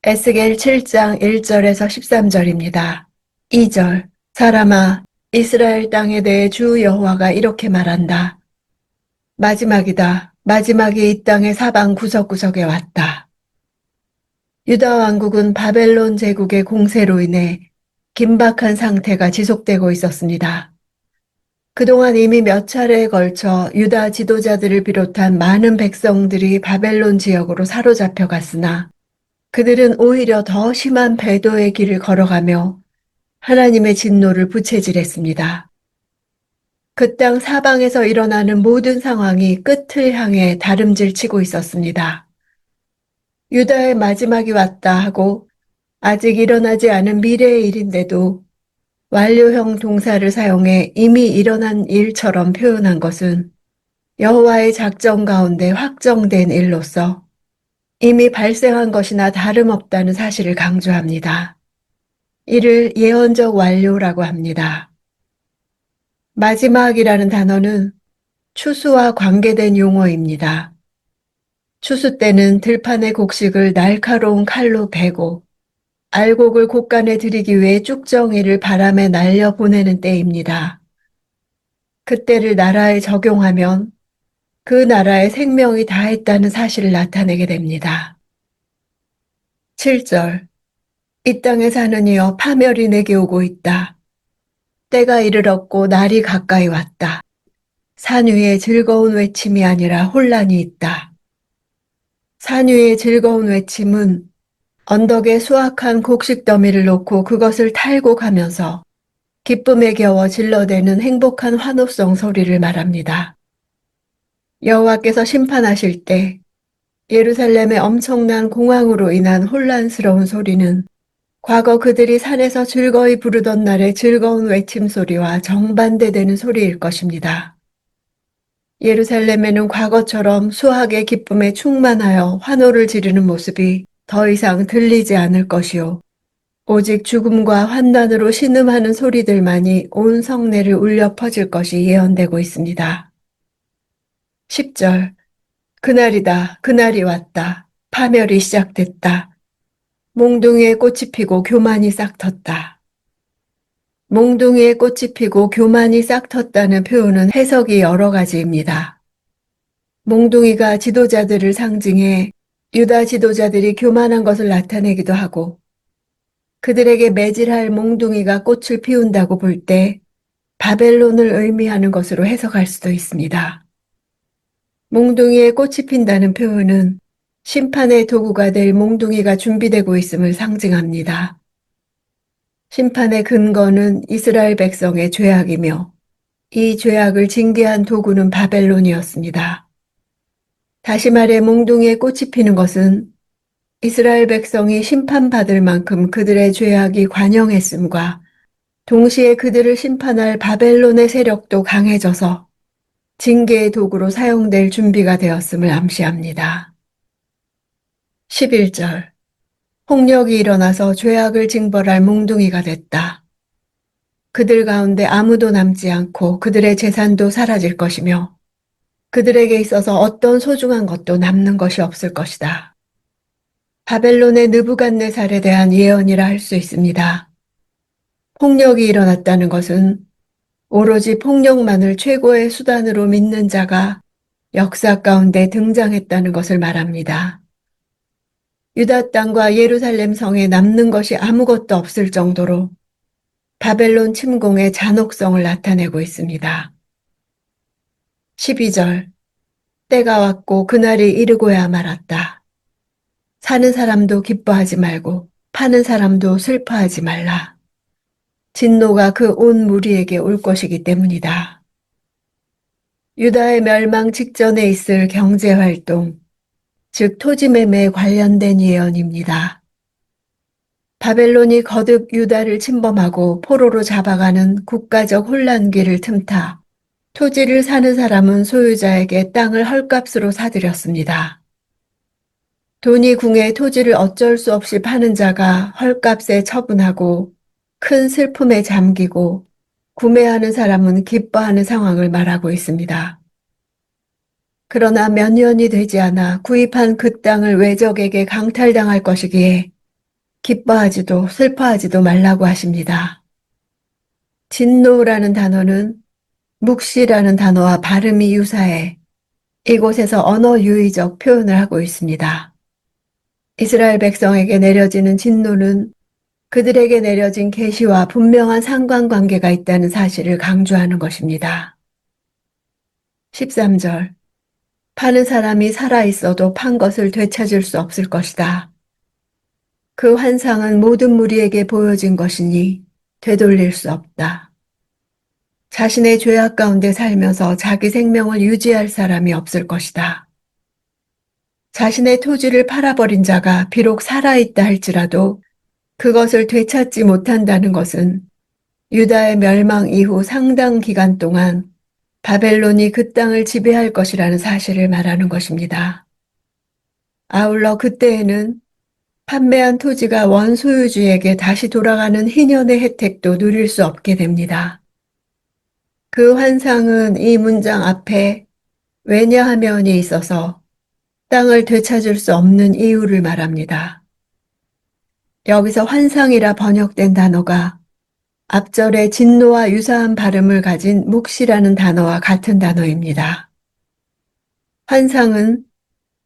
에스겔 7장 1절에서 13절입니다. 2절. 사람아, 이스라엘 땅에 대해 주 여호와가 이렇게 말한다. 마지막이다. 마지막이 이 땅의 사방 구석구석에 왔다. 유다 왕국은 바벨론 제국의 공세로 인해 긴박한 상태가 지속되고 있었습니다. 그동안 이미 몇 차례에 걸쳐 유다 지도자들을 비롯한 많은 백성들이 바벨론 지역으로 사로잡혀 갔으나 그들은 오히려 더 심한 배도의 길을 걸어가며 하나님의 진노를 부채질했습니다. 그 땅 사방에서 일어나는 모든 상황이 끝을 향해 다름질치고 있었습니다. 유다의 마지막이 왔다 하고 아직 일어나지 않은 미래의 일인데도 완료형 동사를 사용해 이미 일어난 일처럼 표현한 것은 여호와의 작정 가운데 확정된 일로서 이미 발생한 것이나 다름없다는 사실을 강조합니다. 이를 예언적 완료라고 합니다. 마지막이라는 단어는 추수와 관계된 용어입니다. 추수 때는 들판의 곡식을 날카로운 칼로 베고 알곡을 곡간에 들이기 위해 쭉정이를 바람에 날려 보내는 때입니다. 그때를 나라에 적용하면 그 나라의 생명이 다했다는 사실을 나타내게 됩니다. 7절. 이 땅에 사는 이여 파멸이 내게 오고 있다. 때가 이르렀고 날이 가까이 왔다. 산 위에 즐거운 외침이 아니라 혼란이 있다. 산 위의 즐거운 외침은 언덕에 수확한 곡식 더미를 놓고 그것을 탈곡하면서 기쁨에 겨워 질러대는 행복한 환호성 소리를 말합니다. 여호와께서 심판하실 때 예루살렘의 엄청난 공황으로 인한 혼란스러운 소리는 과거 그들이 산에서 즐거이 부르던 날의 즐거운 외침 소리와 정반대되는 소리일 것입니다. 예루살렘에는 과거처럼 수확의 기쁨에 충만하여 환호를 지르는 모습이 더 이상 들리지 않을 것이요. 오직 죽음과 환난으로 신음하는 소리들만이 온 성내를 울려 퍼질 것이 예언되고 있습니다. 10절. 그날이다. 그날이 왔다. 파멸이 시작됐다. 몽둥이에 꽃이 피고 교만이 싹 텄다. 몽둥이에 꽃이 피고 교만이 싹 텄다는 표현은 해석이 여러 가지입니다. 몽둥이가 지도자들을 상징해 유다 지도자들이 교만한 것을 나타내기도 하고 그들에게 매질할 몽둥이가 꽃을 피운다고 볼 때 바벨론을 의미하는 것으로 해석할 수도 있습니다. 몽둥이에 꽃이 핀다는 표현은 심판의 도구가 될 몽둥이가 준비되고 있음을 상징합니다. 심판의 근거는 이스라엘 백성의 죄악이며 이 죄악을 징계한 도구는 바벨론이었습니다. 다시 말해 몽둥이에 꽃이 피는 것은 이스라엘 백성이 심판받을 만큼 그들의 죄악이 관영했음과 동시에 그들을 심판할 바벨론의 세력도 강해져서 징계의 도구로 사용될 준비가 되었음을 암시합니다. 11절. 폭력이 일어나서 죄악을 징벌할 몽둥이가 됐다. 그들 가운데 아무도 남지 않고 그들의 재산도 사라질 것이며 그들에게 있어서 어떤 소중한 것도 남는 것이 없을 것이다. 바벨론의 느부갓네살에 대한 예언이라 할 수 있습니다. 폭력이 일어났다는 것은 오로지 폭력만을 최고의 수단으로 믿는 자가 역사 가운데 등장했다는 것을 말합니다. 유다 땅과 예루살렘 성에 남는 것이 아무것도 없을 정도로 바벨론 침공의 잔혹성을 나타내고 있습니다. 12절. 때가 왔고 그날이 이르고야 말았다. 사는 사람도 기뻐하지 말고 파는 사람도 슬퍼하지 말라. 진노가 그 온 무리에게 올 것이기 때문이다. 유다의 멸망 직전에 있을 경제활동, 즉 토지매매에 관련된 예언입니다. 바벨론이 거듭 유다를 침범하고 포로로 잡아가는 국가적 혼란기를 틈타 토지를 사는 사람은 소유자에게 땅을 헐값으로 사들였습니다. 돈이 궁해 토지를 어쩔 수 없이 파는 자가 헐값에 처분하고 큰 슬픔에 잠기고 구매하는 사람은 기뻐하는 상황을 말하고 있습니다. 그러나 몇 년이 되지 않아 구입한 그 땅을 외적에게 강탈당할 것이기에 기뻐하지도 슬퍼하지도 말라고 하십니다. 진노라는 단어는 묵시라는 단어와 발음이 유사해 이곳에서 언어 유의적 표현을 하고 있습니다. 이스라엘 백성에게 내려지는 진노는 그들에게 내려진 계시와 분명한 상관관계가 있다는 사실을 강조하는 것입니다. 13절. 파는 사람이 살아있어도 판 것을 되찾을 수 없을 것이다. 그 환상은 모든 무리에게 보여진 것이니 되돌릴 수 없다. 자신의 죄악 가운데 살면서 자기 생명을 유지할 사람이 없을 것이다. 자신의 토지를 팔아버린 자가 비록 살아있다 할지라도 그것을 되찾지 못한다는 것은 유다의 멸망 이후 상당 기간 동안 바벨론이 그 땅을 지배할 것이라는 사실을 말하는 것입니다. 아울러 그때에는 판매한 토지가 원소유주에게 다시 돌아가는 희년의 혜택도 누릴 수 없게 됩니다. 그 환상은 이 문장 앞에 왜냐하면이 있어서 땅을 되찾을 수 없는 이유를 말합니다. 여기서 환상이라 번역된 단어가 앞절의 진노와 유사한 발음을 가진 묵시라는 단어와 같은 단어입니다. 환상은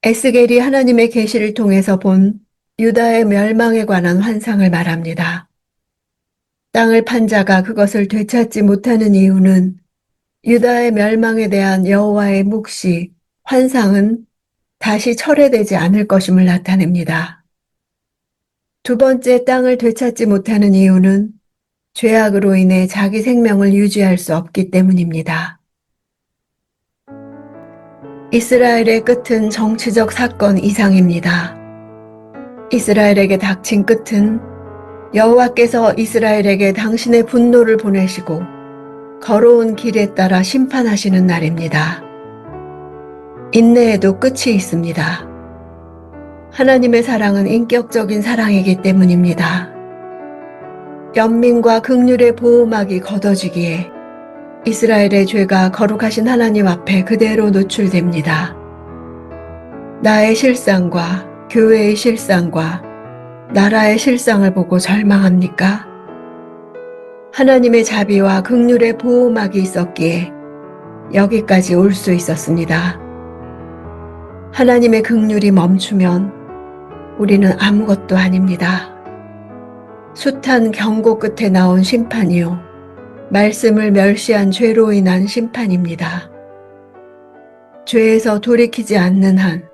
에스겔이 하나님의 계시를 통해서 본 유다의 멸망에 관한 환상을 말합니다. 땅을 판 자가 그것을 되찾지 못하는 이유는 유다의 멸망에 대한 여호와의 묵시, 환상은 다시 철회되지 않을 것임을 나타냅니다. 두 번째 땅을 되찾지 못하는 이유는 죄악으로 인해 자기 생명을 유지할 수 없기 때문입니다. 이스라엘의 끝은 정치적 사건 이상입니다. 이스라엘에게 닥친 끝은 여호와께서 이스라엘에게 당신의 분노를 보내시고 걸어온 길에 따라 심판하시는 날입니다. 인내에도 끝이 있습니다. 하나님의 사랑은 인격적인 사랑이기 때문입니다. 연민과 긍휼의 보호막이 걷어지기에 이스라엘의 죄가 거룩하신 하나님 앞에 그대로 노출됩니다. 나의 실상과 교회의 실상과 나라의 실상을 보고 절망합니까? 하나님의 자비와 긍휼의 보호막이 있었기에 여기까지 올 수 있었습니다. 하나님의 긍휼이 멈추면 우리는 아무것도 아닙니다. 숱한 경고 끝에 나온 심판이요. 말씀을 멸시한 죄로 인한 심판입니다. 죄에서 돌이키지 않는 한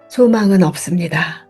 소망은 없습니다.